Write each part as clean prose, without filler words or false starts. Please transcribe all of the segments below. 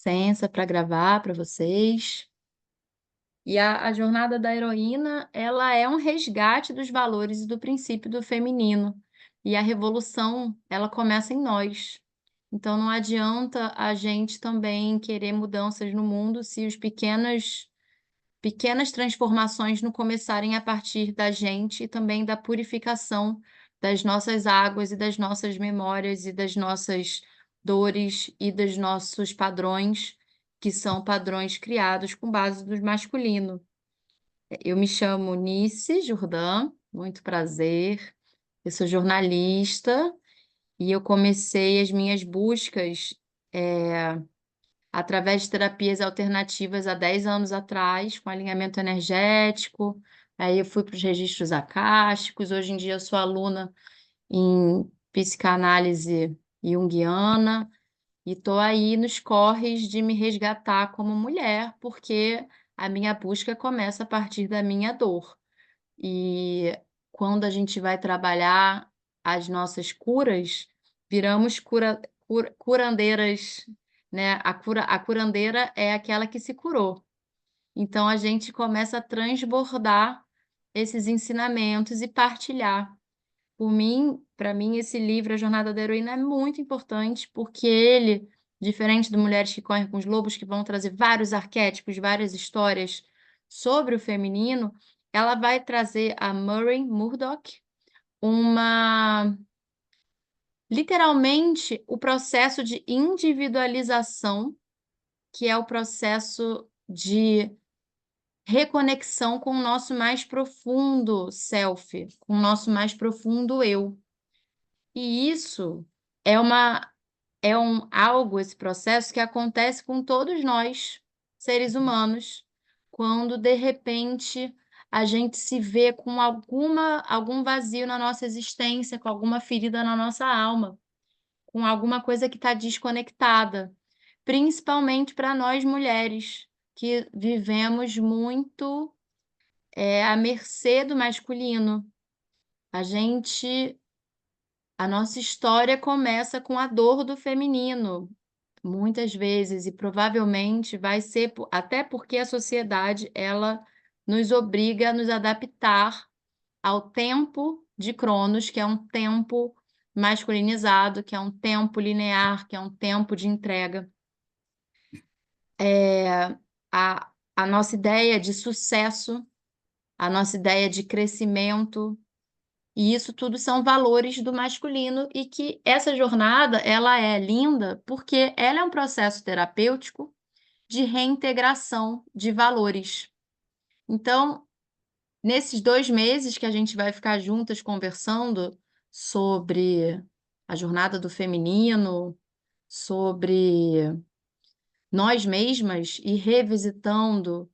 licença para gravar para vocês. E a jornada da heroína, ela é um resgate dos valores e do princípio do feminino. E a revolução, ela começa em nós. Então não adianta a gente também querer mudanças no mundo se as pequenas transformações não começarem a partir da gente e também da purificação das nossas águas e das nossas memórias e das nossas dores e dos nossos padrões, que são padrões criados com base do masculino. Eu me chamo Nice Jourdan, muito prazer. Eu sou jornalista e eu comecei as minhas buscas através de terapias alternativas há 10 anos atrás, com alinhamento energético. Aí eu fui para os registros acásticos. Hoje em dia eu sou aluna em psicanálise junguiana e estou aí nos corres de me resgatar como mulher, porque a minha busca começa a partir da minha dor. E quando a gente vai trabalhar as nossas curas, viramos curandeiras, né? A curandeira é aquela que se curou. Então a gente começa a transbordar esses ensinamentos e partilhar. Para mim, esse livro, A Jornada da Heroína, é muito importante, porque ele, diferente do Mulheres que Correm com os Lobos, que vão trazer vários arquétipos, várias histórias sobre o feminino, ela vai trazer a Murray Murdoch, uma literalmente o processo de individualização, que é o processo de reconexão com o nosso mais profundo self, com o nosso mais profundo eu. E isso é algo, esse processo que acontece com todos nós, seres humanos, quando de repente a gente se vê com algum vazio na nossa existência, com alguma ferida na nossa alma, com alguma coisa que está desconectada, principalmente para nós mulheres, que vivemos muito à mercê do masculino. A nossa história começa com a dor do feminino, muitas vezes, e provavelmente vai ser até porque a sociedade ela nos obriga a nos adaptar ao tempo de Cronos, que é um tempo masculinizado, que é um tempo linear, que é um tempo de entrega. A nossa ideia de sucesso, a nossa ideia de crescimento, e isso tudo são valores do masculino e que essa jornada ela é linda porque ela é um processo terapêutico de reintegração de valores. Então, nesses 2 meses que a gente vai ficar juntas conversando sobre a jornada do feminino, sobre nós mesmas e revisitando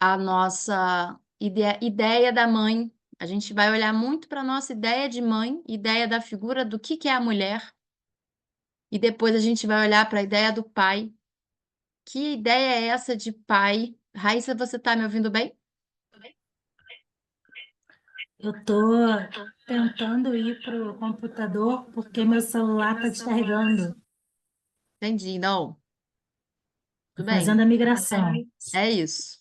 a nossa ideia da mãe. A gente vai olhar muito para a nossa ideia de mãe, ideia da figura do que é a mulher, e depois a gente vai olhar para a ideia do pai. Que ideia é essa de pai? Raíssa, você está me ouvindo bem? Eu estou tentando ir para o computador porque meu celular está descarregando, Entendi, não. Tudo bem. fazendo a migração. É isso.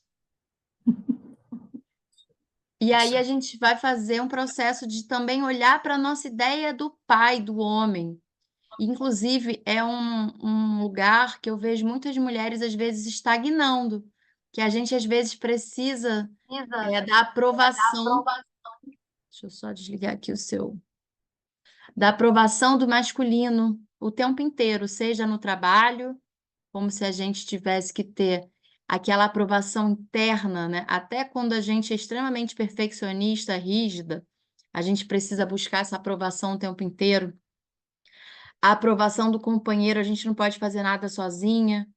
E aí a gente vai fazer um processo de também olhar para a nossa ideia do pai, do homem. Inclusive, é um lugar que eu vejo muitas mulheres, às vezes, estagnando, que a gente, às vezes, precisa da aprovação. Deixa eu só desligar aqui o seu. Da aprovação do masculino o tempo inteiro, seja no trabalho, como se a gente tivesse que ter aquela aprovação interna, né? Até quando a gente é extremamente perfeccionista, rígida, a gente precisa buscar essa aprovação o tempo inteiro. A aprovação do companheiro, a gente não pode fazer nada sozinha.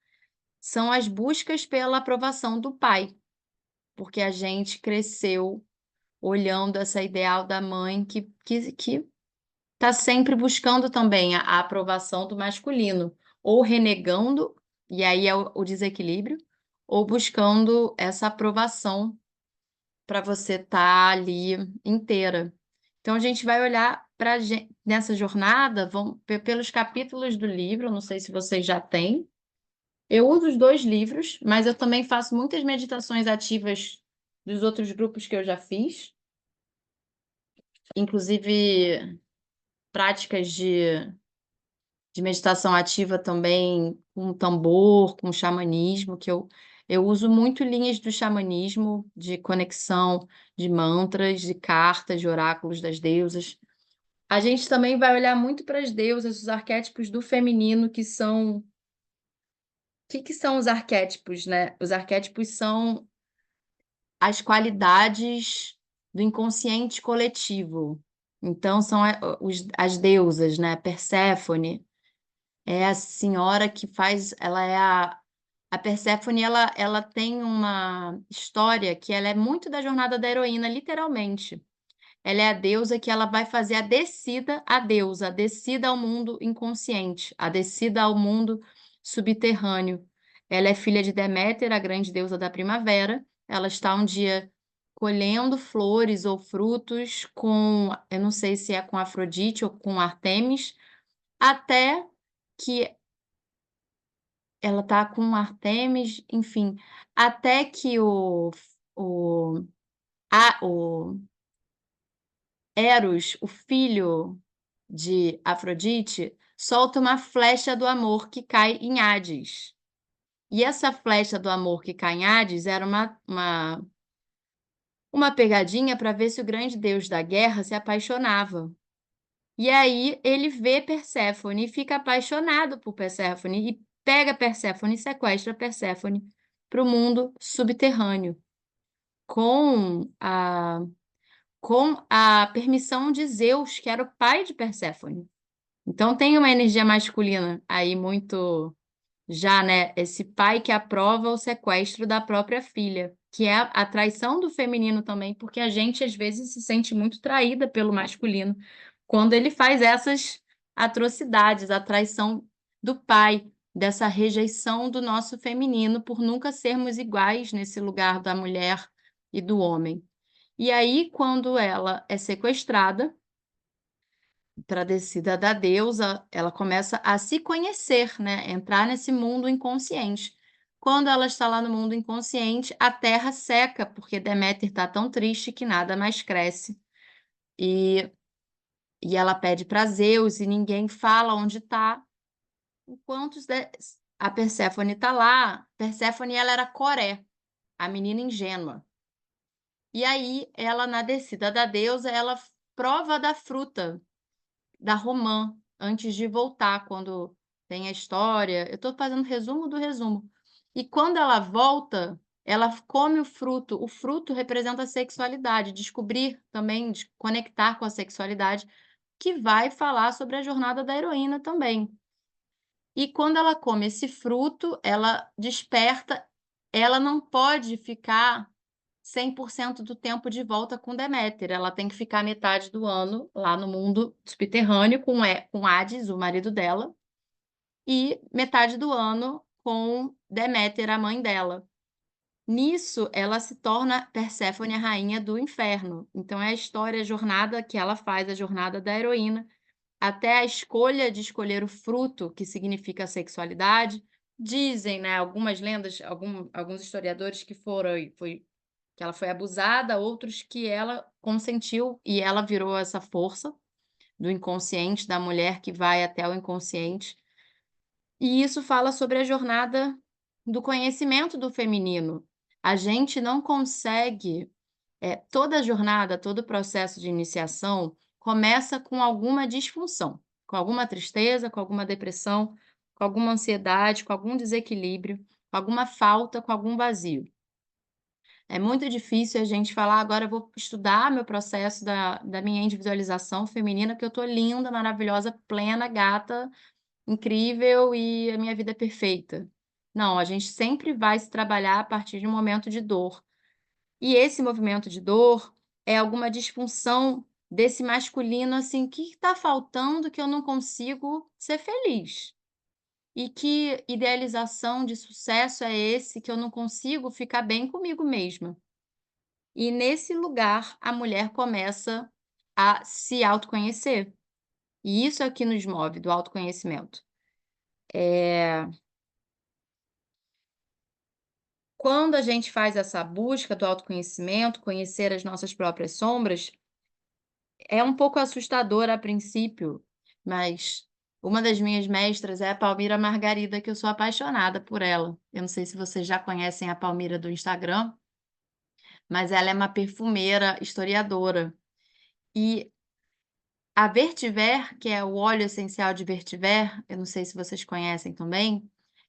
São as buscas pela aprovação do pai, porque a gente cresceu olhando essa ideal da mãe que está sempre buscando também a aprovação do masculino, ou renegando, e aí é o desequilíbrio, ou buscando essa aprovação para você estar ali inteira. Então a gente vai olhar para nessa jornada, pelos capítulos do livro, não sei se vocês já têm, Eu uso os dois livros, mas eu também faço muitas meditações ativas dos outros grupos que eu já fiz, inclusive práticas de meditação ativa também com tambor, com xamanismo, eu uso muito linhas do xamanismo, de conexão, de mantras, de cartas, de oráculos das deusas. A gente também vai olhar muito para as deusas, os arquétipos do feminino, que são. O que são os arquétipos, né? Os arquétipos são as qualidades do inconsciente coletivo. Então, são as deusas, né? Perséfone é a senhora que faz. Ela é a Perséfone, ela tem uma história que ela é muito da jornada da heroína, literalmente. Ela é a deusa que ela vai fazer a deusa, a descida ao mundo inconsciente, a descida ao mundo subterrâneo. Ela é filha de Deméter, a grande deusa da primavera. Ela está um dia colhendo flores ou frutos eu não sei se é com Afrodite ou com Artemis, até que ela está com Artemis, enfim, até que o, o Eros, o filho de Afrodite, solta uma flecha do amor que cai em Hades. E essa flecha do amor que cai em Hades era uma pegadinha para ver se o grande deus da guerra se apaixonava. E aí ele vê Perséfone e fica apaixonado por Perséfone e pega Perséfone e sequestra Perséfone para o mundo subterrâneo, com a, com a permissão de Zeus, que era o pai de Perséfone. Então tem uma energia masculina aí muito já, né? Esse pai que aprova o sequestro da própria filha, que é a traição do feminino também, porque a gente às vezes se sente muito traída pelo masculino quando ele faz essas atrocidades, a traição do pai, dessa rejeição do nosso feminino por nunca sermos iguais nesse lugar da mulher e do homem. E aí, quando ela é sequestrada, para a descida da deusa, ela começa a se conhecer, né? Entrar nesse mundo inconsciente. Quando ela está lá no mundo inconsciente, a terra seca, porque Deméter está tão triste que nada mais cresce. E, e ela pede para Zeus e ninguém fala onde está. Enquanto a Perséfone está lá, Perséfone ela era Coré, a menina ingênua. E aí, ela, na descida da deusa, ela prova da fruta da romã antes de voltar, quando tem a história. Eu estou fazendo resumo do resumo. E quando ela volta, ela come o fruto. O fruto representa a sexualidade, descobrir também, de conectar com a sexualidade, que vai falar sobre a jornada da heroína também. E quando ela come esse fruto, ela desperta, ela não pode ficar 100% do tempo de volta com Deméter. Ela tem que ficar metade do ano lá no mundo subterrâneo com Hades, o marido dela, e metade do ano com Deméter, a mãe dela. Nisso, ela se torna Perséfone, a rainha do inferno. Então, é a história, a jornada que ela faz, a jornada da heroína, até a escolha de escolher o fruto, que significa a sexualidade. Dizem, né, algumas lendas, alguns historiadores que ela foi abusada, outros que ela consentiu e ela virou essa força do inconsciente, da mulher que vai até o inconsciente. E isso fala sobre a jornada do conhecimento do feminino. A gente não consegue, toda a jornada, todo o processo de iniciação começa com alguma disfunção, com alguma tristeza, com alguma depressão, com alguma ansiedade, com algum desequilíbrio, com alguma falta, com algum vazio. É muito difícil a gente falar, agora eu vou estudar meu processo da minha individualização feminina, que eu tô linda, maravilhosa, plena, gata, incrível e a minha vida é perfeita. Não, a gente sempre vai se trabalhar a partir de um momento de dor. E esse movimento de dor é alguma disfunção desse masculino, assim, o que está faltando que eu não consigo ser feliz? E que idealização de sucesso é esse que eu não consigo ficar bem comigo mesma? E nesse lugar, a mulher começa a se autoconhecer. E isso é o que nos move, do autoconhecimento. quando a gente faz essa busca do autoconhecimento, conhecer as nossas próprias sombras, é um pouco assustador a princípio, mas uma das minhas mestras é a Palmira Margarida, que eu sou apaixonada por ela. Eu não sei se vocês já conhecem a Palmira do Instagram, mas ela é uma perfumeira, historiadora. E a Vetiver, que é o óleo essencial de Vetiver, eu não sei se vocês conhecem também,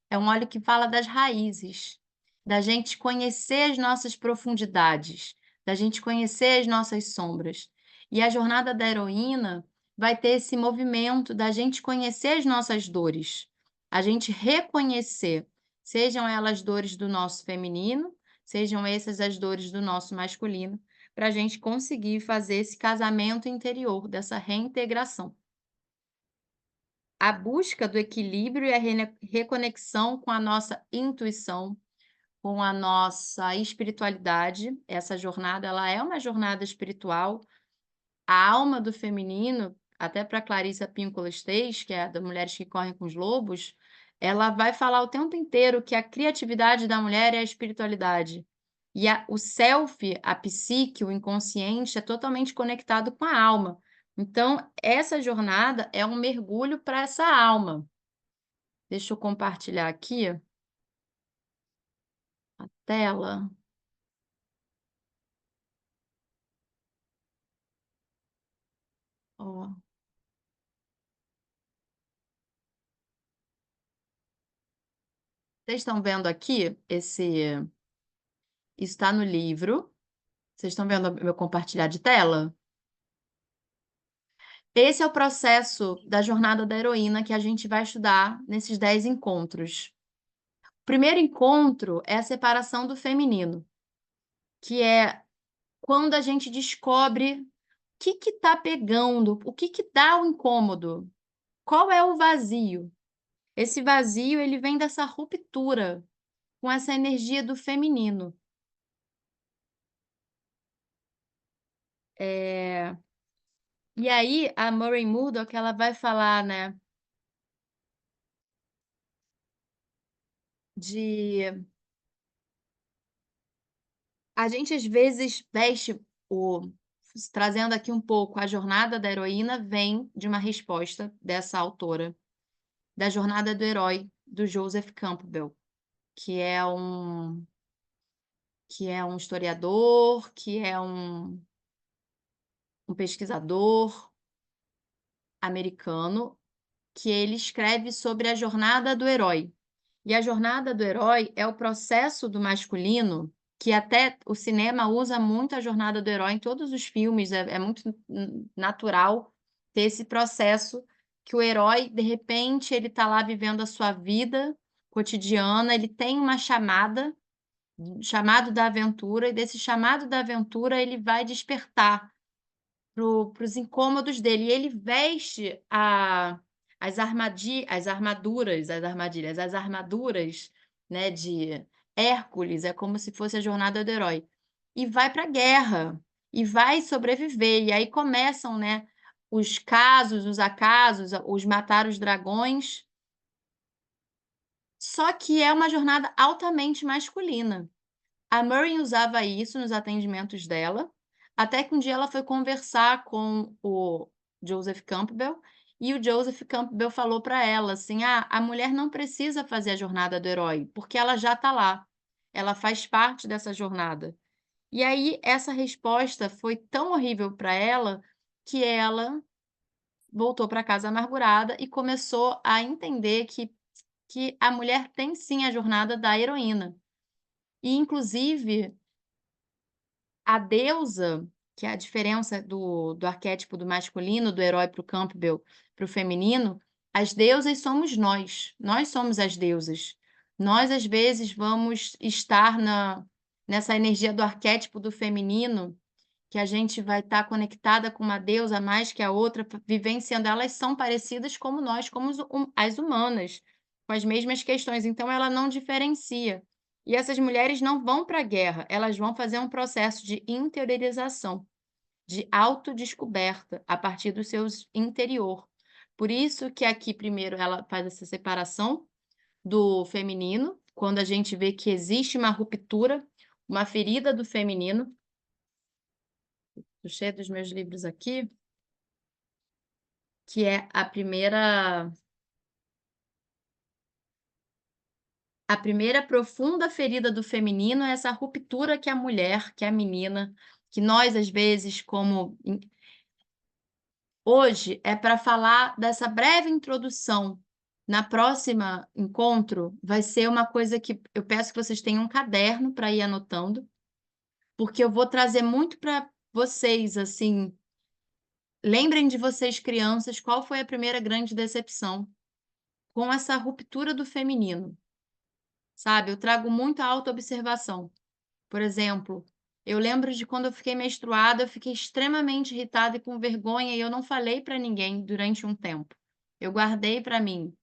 é um óleo que fala das raízes, da gente conhecer as nossas profundidades, da gente conhecer as nossas sombras. E a jornada da heroína vai ter esse movimento da gente conhecer as nossas dores, a gente reconhecer, sejam elas dores do nosso feminino, sejam essas as dores do nosso masculino, para a gente conseguir fazer esse casamento interior, dessa reintegração. A busca do equilíbrio e a reconexão com a nossa intuição, com a nossa espiritualidade. Essa jornada, ela é uma jornada espiritual. A alma do feminino, até para Clarissa Pinkola Esteves, que é da Mulheres que Correm com os Lobos, ela vai falar o tempo inteiro que a criatividade da mulher é a espiritualidade. E o self, a psique, o inconsciente, é totalmente conectado com a alma. Então, essa jornada é um mergulho para essa alma. Deixa eu compartilhar aqui a tela. Ó. Vocês estão vendo aqui isso está no livro. Vocês estão vendo o meu compartilhar de tela? Esse é o processo da jornada da heroína que a gente vai estudar nesses 10 encontros. O primeiro encontro é a separação do feminino, que é quando a gente descobre o que está pegando, o que dá o incômodo, qual é o vazio. Esse vazio, ele vem dessa ruptura com essa energia do feminino. E aí, a Murray Murdoch, ela vai falar, né, de a gente às vezes veste trazendo aqui um pouco a jornada da heroína vem de uma resposta dessa autora, da jornada do herói do Joseph Campbell, que é um historiador, que é um pesquisador americano, que ele escreve sobre a jornada do herói. E a jornada do herói é o processo do masculino, que até o cinema usa muito a jornada do herói em todos os filmes, é muito natural ter esse processo que o herói, de repente, ele está lá vivendo a sua vida cotidiana, ele tem uma chamado da aventura, e desse chamado da aventura ele vai despertar para os incômodos dele. E ele veste as armaduras, né, de Hércules, é como se fosse a jornada do herói. E vai para a guerra, e vai sobreviver. E aí começam, né, os casos, os acasos, os matar os dragões. Só que é uma jornada altamente masculina. A Murray usava isso nos atendimentos dela, até que um dia ela foi conversar com o Joseph Campbell, e o Joseph Campbell falou para ela assim: a mulher não precisa fazer a jornada do herói, porque ela já está lá, ela faz parte dessa jornada. E aí essa resposta foi tão horrível para ela que ela voltou para casa amargurada e começou a entender que a mulher tem sim a jornada da heroína. E, inclusive, a deusa, que é a diferença do arquétipo do masculino, do herói para o Campbell, para o feminino, as deusas somos nós somos as deusas. Nós, às vezes, vamos estar nessa energia do arquétipo do feminino, que a gente vai estar conectada com uma deusa mais que a outra, vivenciando, elas são parecidas como nós, como as humanas, com as mesmas questões, então ela não diferencia. E essas mulheres não vão para a guerra, elas vão fazer um processo de interiorização, de autodescoberta a partir do seu interior. Por isso que aqui primeiro ela faz essa separação do feminino, quando a gente vê que existe uma ruptura, uma ferida do feminino. Estou cheia dos meus livros aqui, que é a primeira profunda ferida do feminino é essa ruptura que a mulher, que a menina, que nós, às vezes, hoje é para falar dessa breve introdução. Na próxima encontro, vai ser uma coisa que eu peço que vocês tenham um caderno para ir anotando, porque eu vou trazer muito para vocês, assim, lembrem de vocês crianças, qual foi a primeira grande decepção com essa ruptura do feminino, sabe? Eu trago muita autoobservação. Por exemplo, eu lembro de quando eu fiquei menstruada, eu fiquei extremamente irritada e com vergonha e eu não falei para ninguém durante um tempo. Eu guardei para mim.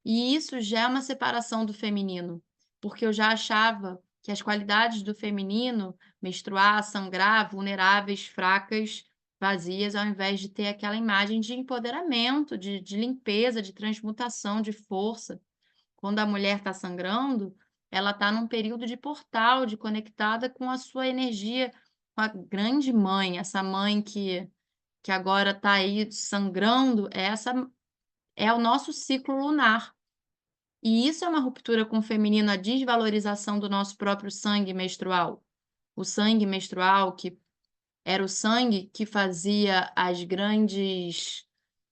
E isso já é uma separação do feminino, porque eu já achava que as qualidades do feminino, menstruar, sangrar, vulneráveis, fracas, vazias, ao invés de ter aquela imagem de empoderamento, de limpeza, de transmutação, de força. Quando a mulher está sangrando, ela está num período de portal, de conectada com a sua energia, com a grande mãe, essa mãe que agora está aí sangrando, é o nosso ciclo lunar. E isso é uma ruptura com o feminino, a desvalorização do nosso próprio sangue menstrual. O sangue menstrual, que era o sangue que fazia as grandes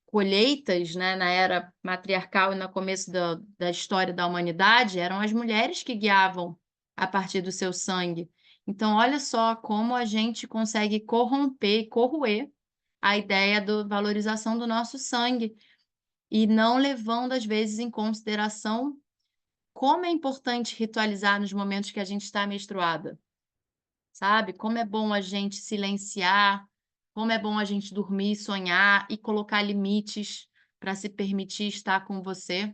colheitas, né, na era matriarcal e no começo da história da humanidade, eram as mulheres que guiavam a partir do seu sangue. Então, olha só como a gente consegue corromper e corroer a ideia da valorização do nosso sangue e não levando, às vezes, em consideração como é importante ritualizar nos momentos que a gente está menstruada, sabe? Como é bom a gente silenciar, como é bom a gente dormir, sonhar e colocar limites para se permitir estar com você.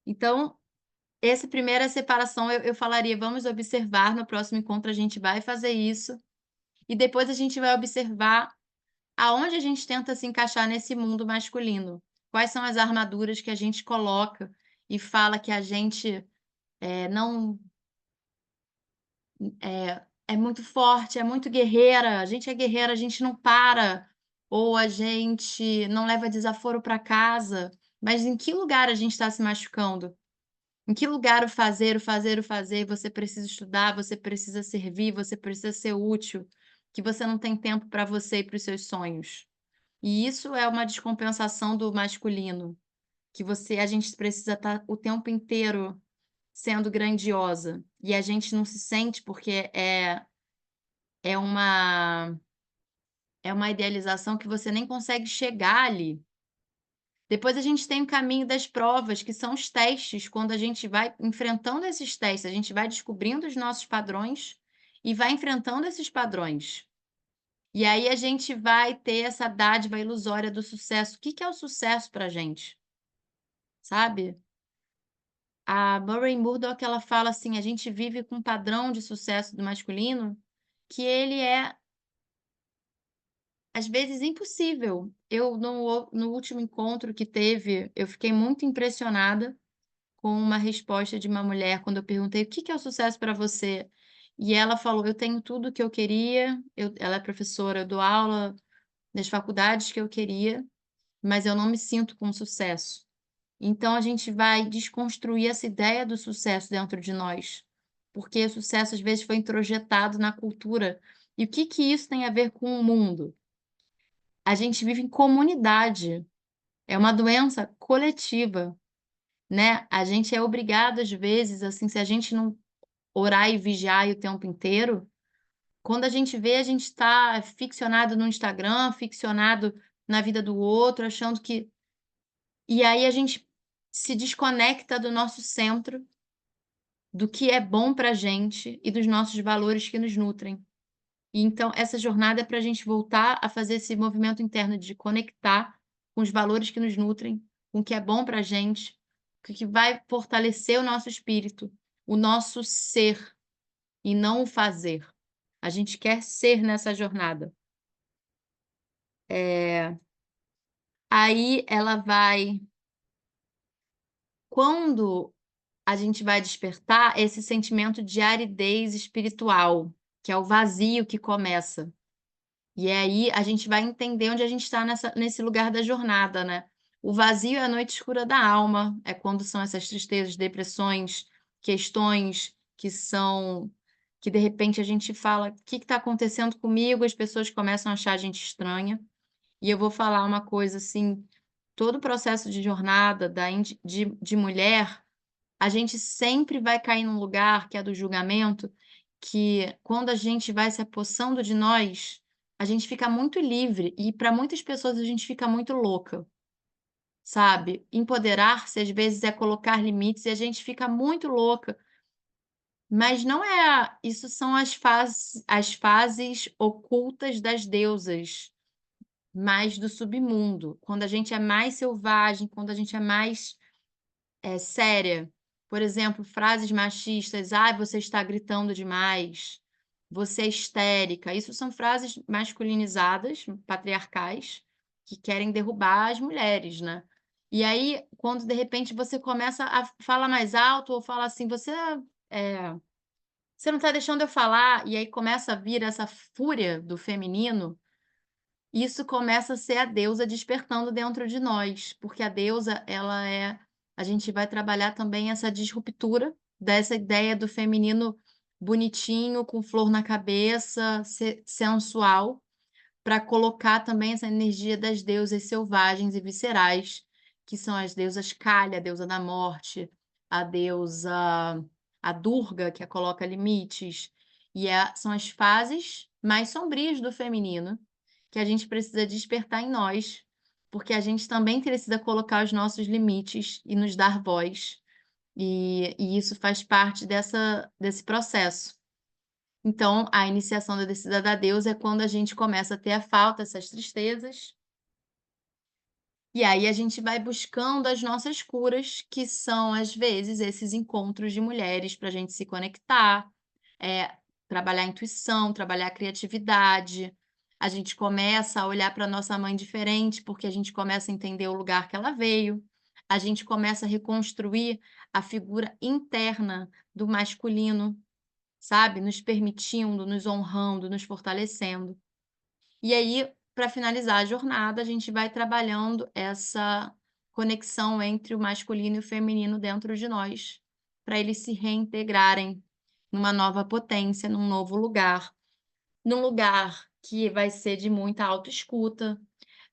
Então, essa primeira separação eu falaria, vamos observar, no próximo encontro a gente vai fazer isso, e depois a gente vai observar aonde a gente tenta se encaixar nesse mundo masculino. Quais são as armaduras que a gente coloca e fala que a gente não é muito forte, é muito guerreira, a gente é guerreira, a gente não para, ou a gente não leva desaforo para casa, mas em que lugar a gente está se machucando? Em que lugar o fazer, você precisa estudar, você precisa servir, você precisa ser útil, que você não tem tempo para você e para os seus sonhos. E isso é uma descompensação do masculino, que a gente precisa estar o tempo inteiro sendo grandiosa, e a gente não se sente porque é uma é uma idealização que você nem consegue chegar ali. Depois a gente tem o caminho das provas, que são os testes, quando a gente vai enfrentando esses testes, a gente vai descobrindo os nossos padrões e vai enfrentando esses padrões. E aí a gente vai ter essa dádiva ilusória do sucesso. O que que é o sucesso pra gente? Sabe? A Maureen Murdock, ela fala assim, a gente vive com um padrão de sucesso do masculino que ele é às vezes impossível. Eu no último encontro que teve, eu fiquei muito impressionada com uma resposta de uma mulher quando eu perguntei: "O que que é o sucesso para você?" E ela falou: "Eu tenho tudo o que eu queria, ela é professora, eu dou aula nas faculdades que eu queria, mas eu não me sinto com sucesso". Então a gente vai desconstruir essa ideia do sucesso dentro de nós, porque o sucesso às vezes foi introjetado na cultura. E o que que isso tem a ver com o mundo? A gente vive em comunidade, é uma doença coletiva, né? A gente é obrigado às vezes, assim, se a gente não orar e vigiar o tempo inteiro, quando a gente vê, a gente está ficcionado no Instagram, ficcionado na vida do outro, achando que e aí a gente se desconecta do nosso centro, do que é bom pra gente e dos nossos valores que nos nutrem. E então essa jornada é para a gente voltar a fazer esse movimento interno de conectar com os valores que nos nutrem, com o que é bom para a gente, o que vai fortalecer o nosso espírito, o nosso ser e não o fazer. A gente quer ser nessa jornada. Aí ela vai quando a gente vai despertar esse sentimento de aridez espiritual, que é o vazio que começa. E aí a gente vai entender onde a gente está nesse lugar da jornada, né? O vazio é a noite escura da alma, é quando são essas tristezas, depressões, questões que de repente a gente fala, o que está acontecendo comigo? As pessoas começam a achar a gente estranha. E eu vou falar uma coisa assim, todo o processo de jornada de mulher, a gente sempre vai cair num lugar que é do julgamento, que quando a gente vai se apossando de nós, a gente fica muito livre e para muitas pessoas a gente fica muito louca, sabe? Empoderar-se às vezes é colocar limites e a gente fica muito louca, mas não é, isso são as fases ocultas das deusas, mais do submundo, quando a gente é mais selvagem, quando a gente é mais séria. Por exemplo, frases machistas, ah, você está gritando demais, você é histérica. Isso são frases masculinizadas, patriarcais, que querem derrubar as mulheres, né? E aí, quando de repente você começa a falar mais alto ou fala assim, é, você não está deixando eu falar, e aí começa a vir essa fúria do feminino, isso começa a ser a deusa despertando dentro de nós, porque a deusa, a gente vai trabalhar também essa disruptura dessa ideia do feminino bonitinho, com flor na cabeça, sensual, para colocar também essa energia das deusas selvagens e viscerais, que são as deusas Kali, a deusa da morte, a deusa, a Durga, que coloca limites, são as fases mais sombrias do feminino que a gente precisa despertar em nós, porque a gente também precisa colocar os nossos limites e nos dar voz, e isso faz parte desse processo. Então, a iniciação da descida da deusa é quando a gente começa a ter a falta, essas tristezas, e aí a gente vai buscando as nossas curas, que são, às vezes, esses encontros de mulheres para a gente se conectar, trabalhar a intuição, trabalhar a criatividade. A gente começa a olhar para nossa mãe diferente, porque a gente começa a entender o lugar que ela veio. A gente começa a reconstruir a figura interna do masculino, sabe? Nos permitindo, nos honrando, nos fortalecendo. E aí, para finalizar a jornada, a gente vai trabalhando essa conexão entre o masculino e o feminino dentro de nós, para eles se reintegrarem numa nova potência, num lugar que vai ser de muita autoescuta.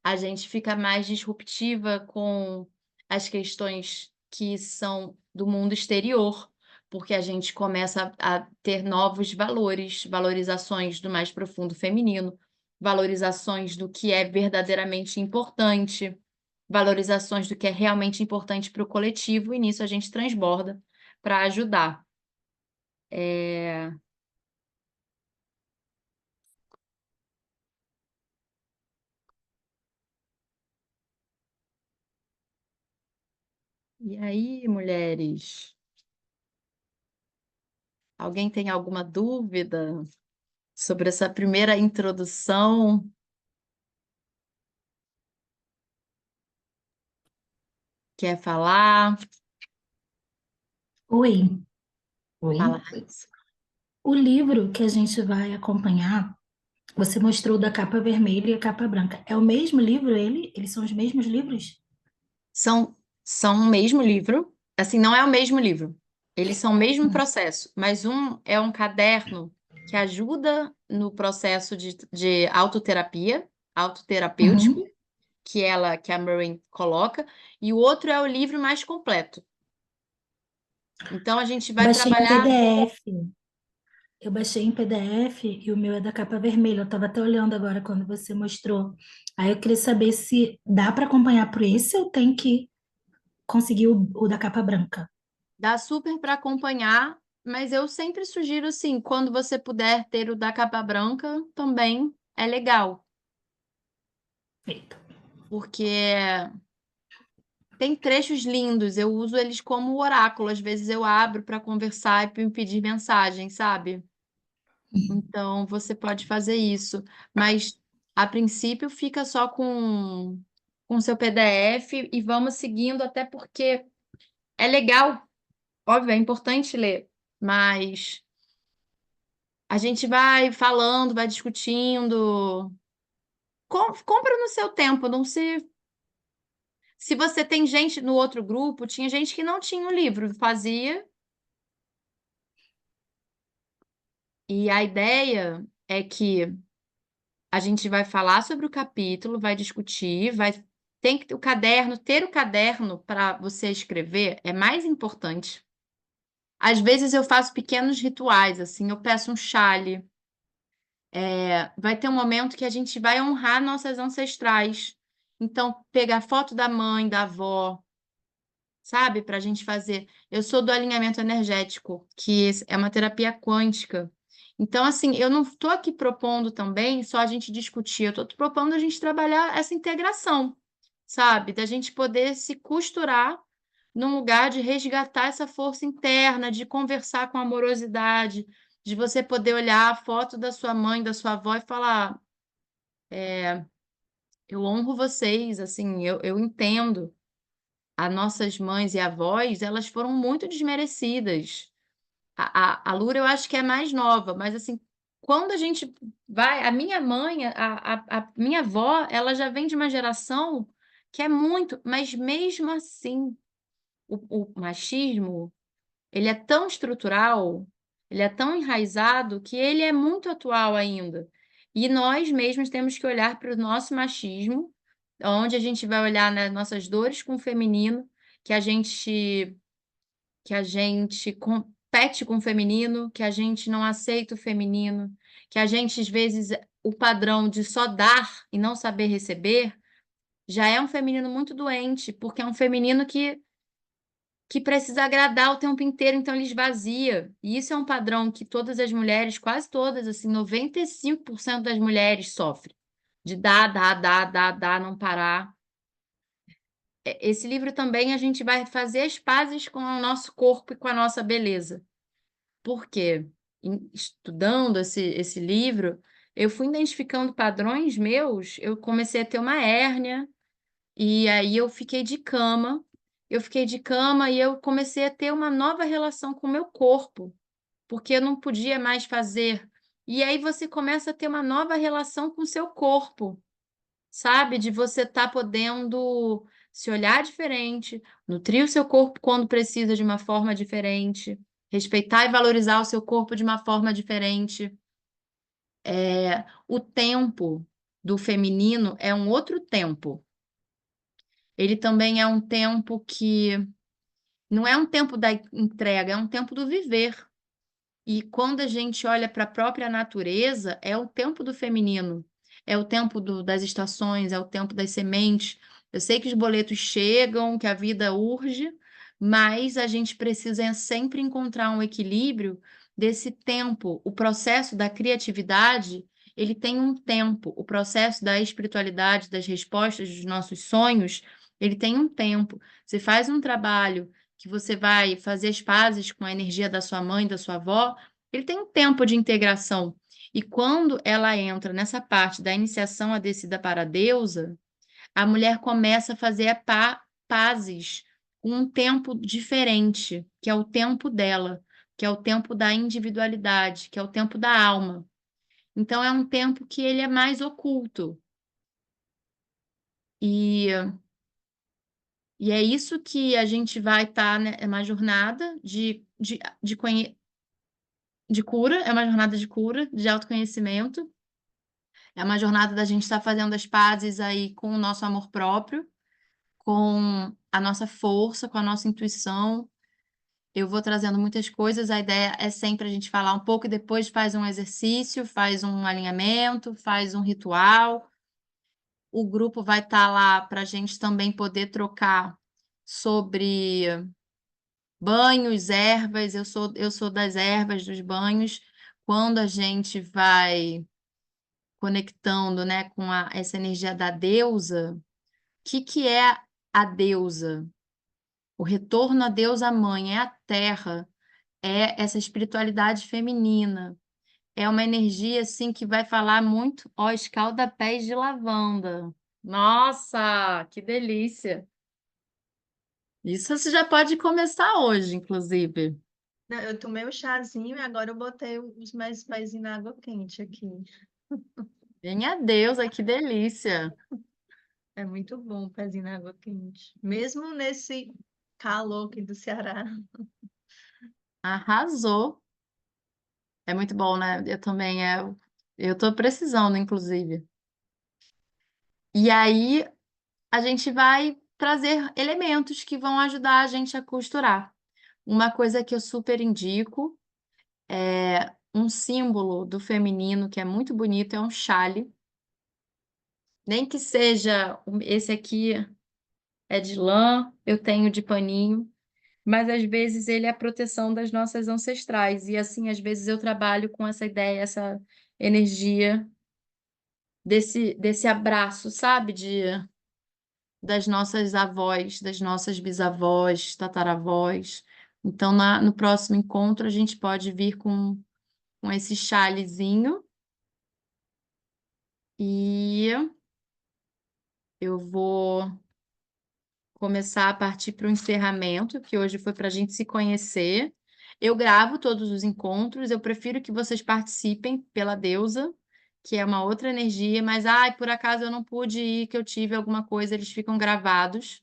A gente fica mais disruptiva com as questões que são do mundo exterior, porque a gente começa a ter novos valores, valorizações do mais profundo feminino, valorizações do que é verdadeiramente importante, valorizações do que é realmente importante para o coletivo, e nisso a gente transborda para ajudar. E aí, mulheres, alguém tem alguma dúvida sobre essa primeira introdução? Quer falar? Oi, oi. Fala. O livro que a gente vai acompanhar, você mostrou da capa vermelha e a capa branca. É o mesmo livro, ele? Eles são os mesmos livros? São o mesmo livro, assim, não é o mesmo livro. Eles são o mesmo Hum. processo, mas um é um caderno que ajuda no processo de autoterapia, autoterapêutico, Uhum. que a Maureen coloca, e o outro é o livro mais completo. Então a gente vai Baixei em trabalhar. PDF. Eu baixei em PDF e o meu é da capa vermelha. Eu estava até olhando agora quando você mostrou. Aí eu queria saber se dá para acompanhar por esse ou tem que conseguir o da capa branca. Dá super para acompanhar, mas eu sempre sugiro, assim, quando você puder ter o da capa branca, também é legal, Feito. porque tem trechos lindos, eu uso eles como oráculo, às vezes eu abro para conversar e para me pedir mensagem, sabe? Então você pode fazer isso, mas a princípio fica só com seu PDF e vamos seguindo, até porque é legal, óbvio, é importante ler, mas a gente vai falando, vai discutindo. Compra no seu tempo, não se. Se você tem gente no outro grupo, tinha gente que não tinha o livro, fazia. E a ideia é que a gente vai falar sobre o capítulo, vai discutir, vai tem que o caderno, ter o caderno para você escrever é mais importante. Às vezes eu faço pequenos rituais, assim, eu peço um chale. Vai ter um momento que a gente vai honrar nossas ancestrais. Então, pegar foto da mãe, da avó, sabe? Para a gente fazer. Eu sou do alinhamento energético, que é uma terapia quântica. Então, assim, eu não estou aqui propondo também só a gente discutir, eu estou propondo a gente trabalhar essa integração, sabe? Da gente poder se costurar num lugar de resgatar essa força interna, de conversar com amorosidade, de você poder olhar a foto da sua mãe, da sua avó e falar: eu honro vocês, assim, eu entendo. As nossas mães e avós, elas foram muito desmerecidas. A Lura, eu acho que é mais nova, mas assim, quando a gente vai, a minha mãe, a minha avó, ela já vem de uma geração que é muito, mas mesmo assim, o machismo, ele é tão estrutural, ele é tão enraizado, que ele é muito atual ainda. E nós mesmos temos que olhar para o nosso machismo, onde a gente vai olhar nas nossas dores com o feminino, que a gente compete com o feminino, que a gente não aceita o feminino, que a gente, às vezes, o padrão de só dar e não saber receber, já é um feminino muito doente, porque é um feminino que precisa agradar o tempo inteiro, então ele esvazia. E isso é um padrão que todas as mulheres, quase todas, assim, 95% das mulheres sofrem, de dar, dar, dar, dar, dar, não parar. Esse livro também a gente vai fazer as pazes com o nosso corpo e com a nossa beleza. Porque estudando esse livro, eu fui identificando padrões meus, eu comecei a ter uma hérnia, e aí eu fiquei de cama. Eu fiquei de cama e eu comecei a ter uma nova relação com o meu corpo, porque eu não podia mais fazer. E aí você começa a ter uma nova relação com o seu corpo, sabe? De você estar podendo se olhar diferente, nutrir o seu corpo quando precisa de uma forma diferente, respeitar e valorizar o seu corpo de uma forma diferente. O tempo do feminino é um outro tempo. Ele também é um tempo que não é um tempo da entrega, é um tempo do viver. E quando a gente olha para a própria natureza, é o tempo do feminino, é o tempo das estações, é o tempo das sementes. Eu sei que os boletos chegam, que a vida urge, mas a gente precisa sempre encontrar um equilíbrio desse tempo. O processo da criatividade, ele tem um tempo. O processo da espiritualidade, das respostas dos nossos sonhos, ele tem um tempo. Você faz um trabalho que você vai fazer as pazes com a energia da sua mãe, da sua avó, ele tem um tempo de integração. E quando ela entra nessa parte da iniciação à descida para a deusa, a mulher começa a fazer pazes com um tempo diferente, que é o tempo dela, que é o tempo da individualidade, que é o tempo da alma. Então é um tempo que ele é mais oculto. E, e é isso que a gente vai estar, né? É uma jornada de cura, é uma jornada de cura, de autoconhecimento. É uma jornada da gente estar fazendo as pazes aí com o nosso amor próprio, com a nossa força, com a nossa intuição. Eu vou trazendo muitas coisas, a ideia é sempre a gente falar um pouco e depois faz um exercício, faz um alinhamento, faz um ritual. O grupo vai estar lá para a gente também poder trocar sobre banhos, ervas. Eu sou das ervas, dos banhos. Quando a gente vai conectando, né, com essa energia da deusa, o que é a deusa? O retorno à deusa mãe, é a terra, é essa espiritualidade feminina. É uma energia assim que vai falar muito, ó, escalda-pés de lavanda. Nossa, que delícia! Isso você já pode começar hoje, inclusive. Não, eu tomei o chazinho e agora eu botei os meus pezinhos na água quente aqui. Minha deusa, que delícia! É muito bom o pezinho na água quente. Mesmo nesse calor aqui do Ceará. Arrasou! É muito bom, né? Eu também, eu tô precisando, inclusive. E aí, a gente vai trazer elementos que vão ajudar a gente a costurar. Uma coisa que eu super indico é um símbolo do feminino que é muito bonito, é um chale. Nem que seja esse aqui é de lã, eu tenho de paninho, mas às vezes ele é a proteção das nossas ancestrais. E assim, às vezes eu trabalho com essa ideia, essa energia desse abraço, sabe? Das nossas avós, das nossas bisavós, tataravós. Então, no próximo encontro, a gente pode vir com esse chalezinho e eu vou começar a partir para o encerramento, que hoje foi para a gente se conhecer. Eu gravo todos os encontros, eu prefiro que vocês participem pela deusa, que é uma outra energia, mas ai, por acaso eu não pude ir, que eu tive alguma coisa, eles ficam gravados.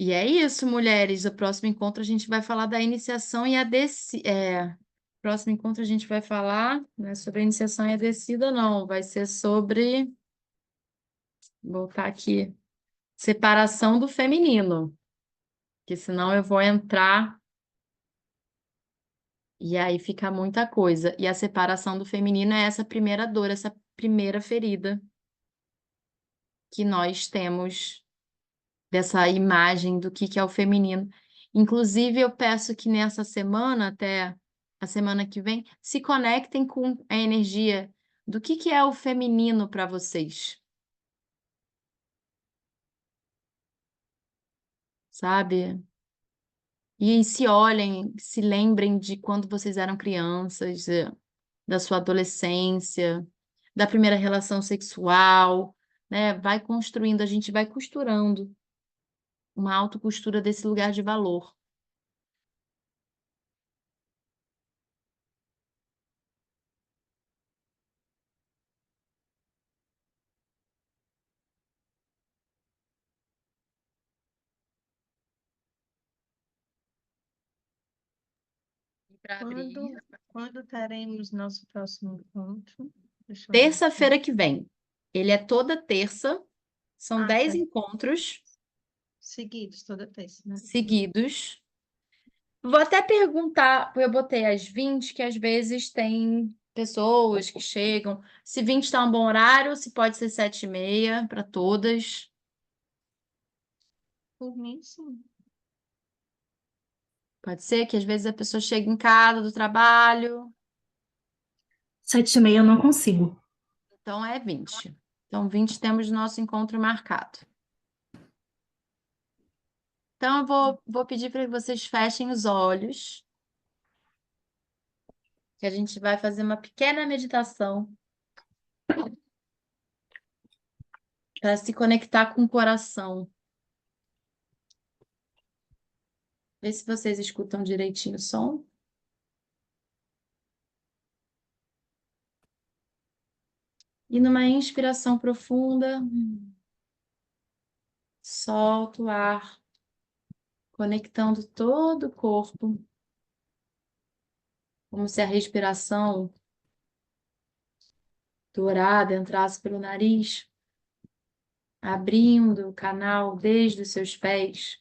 E é isso, mulheres. O próximo encontro a gente vai falar da iniciação e a descida. Próximo encontro a gente vai falar, não é sobre a iniciação e a descida, não. Vai ser sobre, vou botar aqui, separação do feminino, que senão eu vou entrar e aí fica muita coisa. E a separação do feminino é essa primeira dor, essa primeira ferida que nós temos dessa imagem do que é o feminino. Inclusive, eu peço que nessa semana, até a semana que vem, se conectem com a energia do que é o feminino para vocês, sabe? E se olhem, se lembrem de quando vocês eram crianças, da sua adolescência, da primeira relação sexual, né? Vai construindo, a gente vai costurando uma autocostura desse lugar de valor. E para abrir. Quando teremos nosso próximo encontro? Deixa eu ver aqui. Terça-feira que vem. Ele é toda terça, são Ah, 10 tá. encontros Seguidos, toda terça, né? seguidos. Vou até perguntar, eu botei às 20, que às vezes tem pessoas que chegam. Se 20 está um bom horário, se pode ser 7h30 para todas. Por mim, sim. Pode ser que às vezes a pessoa chega em casa do trabalho, 7h30 eu não consigo. então é 20. Então, 20 temos nosso encontro marcado. Então, eu vou pedir para que vocês fechem os olhos, que a gente vai fazer uma pequena meditação para se conectar com o coração. Vê se vocês escutam direitinho o som. E numa inspiração profunda, solta o ar, conectando todo o corpo, como se a respiração dourada entrasse pelo nariz, abrindo o canal desde os seus pés,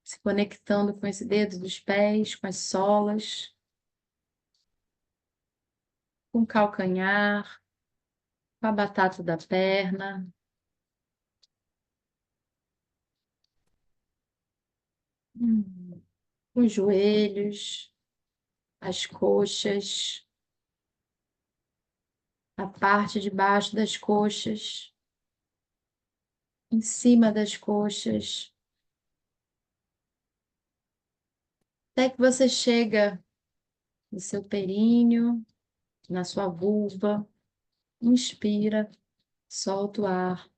se conectando com esse dedo dos pés, com as solas, com o calcanhar, com a batata da perna, os joelhos, as coxas, a parte de baixo das coxas, em cima das coxas, até que você chega no seu períneo, na sua vulva, inspira, solta o ar.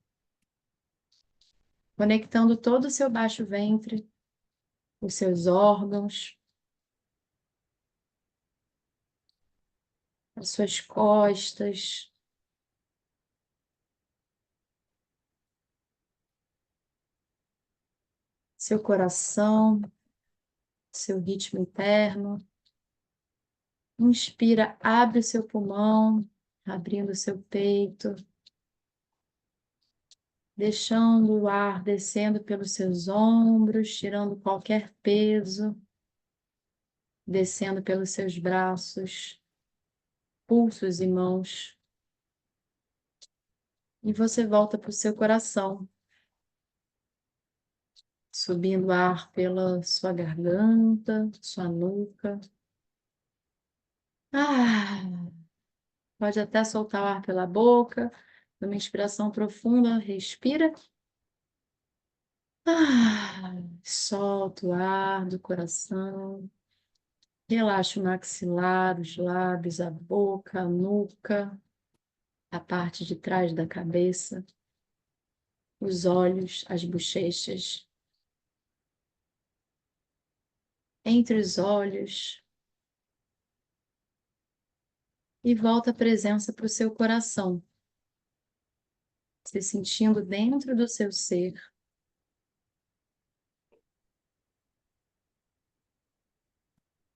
conectando todo o seu baixo ventre, os seus órgãos, as suas costas, seu coração, seu ritmo interno. Inspira, abre o seu pulmão, abrindo o seu peito, deixando o ar descendo pelos seus ombros, tirando qualquer peso, descendo pelos seus braços, pulsos e mãos. E você volta para o seu coração, subindo ar pela sua garganta, sua nuca. Pode até soltar o ar pela boca, uma inspiração profunda, respira. Solta o ar do coração. Relaxa o maxilar, os lábios, a boca, a nuca, a parte de trás da cabeça, os olhos, as bochechas. Entre os olhos. E volta a presença para o seu coração, se sentindo dentro do seu ser.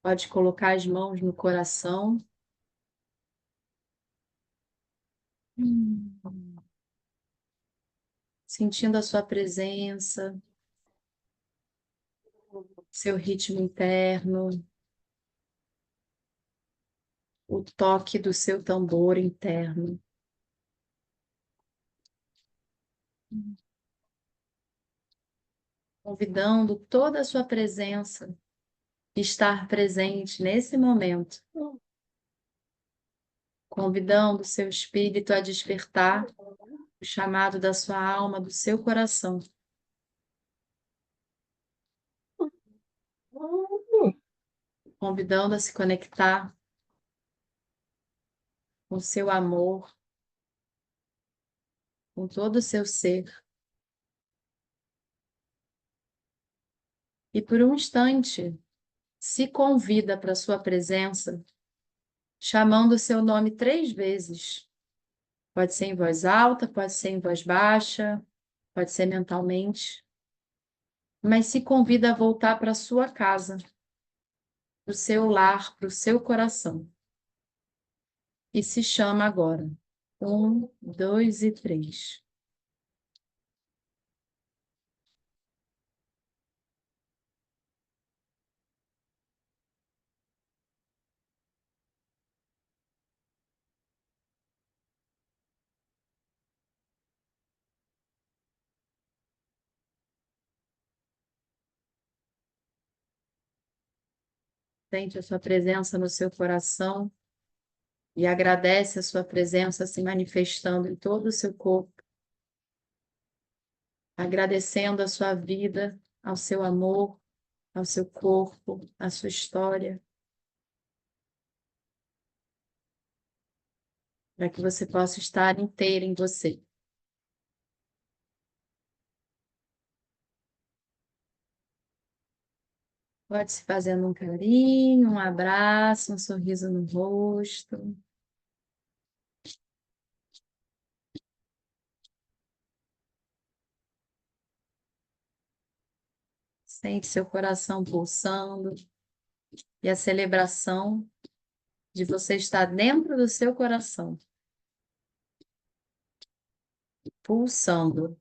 Pode colocar as mãos no coração. Sentindo a sua presença, seu ritmo interno, o toque do seu tambor interno. Convidando toda a sua presença a estar presente nesse momento. Convidando o seu espírito a despertar o chamado da sua alma, do seu coração. Convidando a se conectar com o seu amor, com todo o seu ser. E por um instante, se convida para a sua presença, chamando o seu nome 3 vezes. Pode ser em voz alta, pode ser em voz baixa, pode ser mentalmente. Mas se convida a voltar para a sua casa, para o seu lar, para o seu coração. E se chama agora. 1, 2 e 3. Sente a sua presença no seu coração e agradece a sua presença se manifestando em todo o seu corpo, agradecendo a sua vida, ao seu amor, ao seu corpo, à sua história, para que você possa estar inteira em você. Pode se fazendo um carinho, um abraço, um sorriso no rosto. Sente seu coração pulsando e a celebração de você estar dentro do seu coração, pulsando.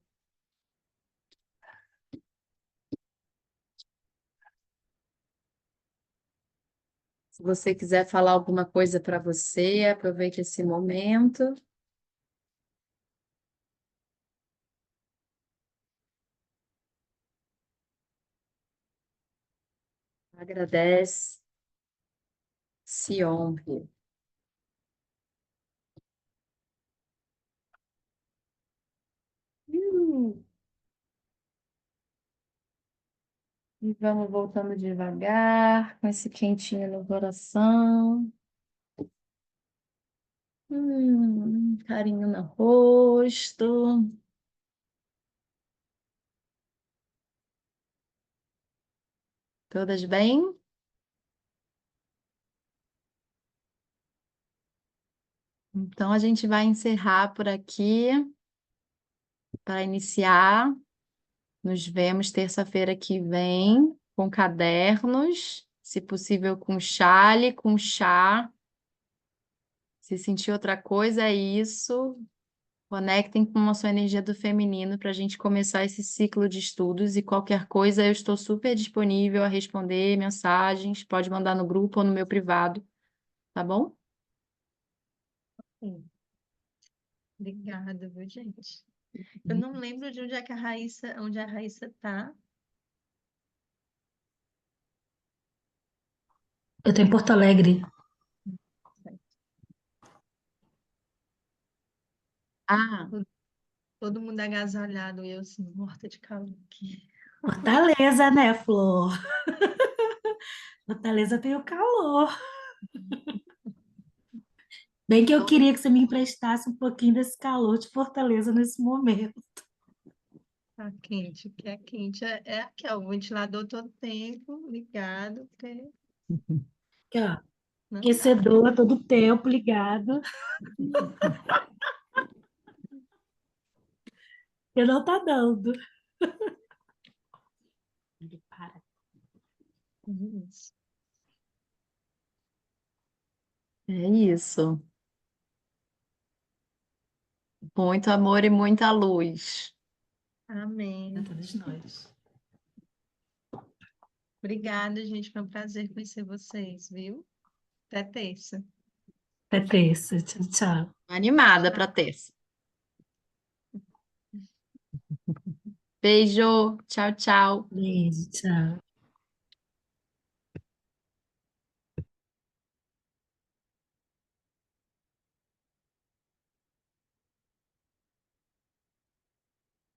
Se você quiser falar alguma coisa para você, aproveite esse momento. Agradece, se honre. Hum. E vamos voltando devagar, com esse quentinho no coração. Carinho no rosto. Todas bem? Então, a gente vai encerrar por aqui para iniciar. Nos vemos terça-feira que vem com cadernos, se possível com chale, com chá. Se sentir outra coisa, é isso. Conectem com a sua energia do feminino para a gente começar esse ciclo de estudos. E qualquer coisa, eu estou super disponível a responder mensagens. Pode mandar no grupo ou no meu privado, tá bom? Sim. Obrigada, viu, gente? Eu não lembro de onde é que onde a Raíssa tá. Eu tô em Porto Alegre. Ah, Todo mundo agasalhado e eu assim, morta de calor aqui. Fortaleza, né, Flor? Fortaleza tem o calor. Bem que eu queria que você me emprestasse um pouquinho desse calor de Fortaleza nesse momento. Tá quente, o que é quente é aqui, ó, o ventilador todo tempo ligado, porque Aqui, ó, não dá. aquecedor a todo tempo ligado. E não tá dando. Ele para. Isso. é isso. Muito amor e muita luz. A Amém. todos nós. Obrigada, gente. Foi um prazer conhecer vocês, viu? Até terça. Até terça. Tchau, tchau. Animada para terça. Beijo, tchau, tchau. Beijo, tchau.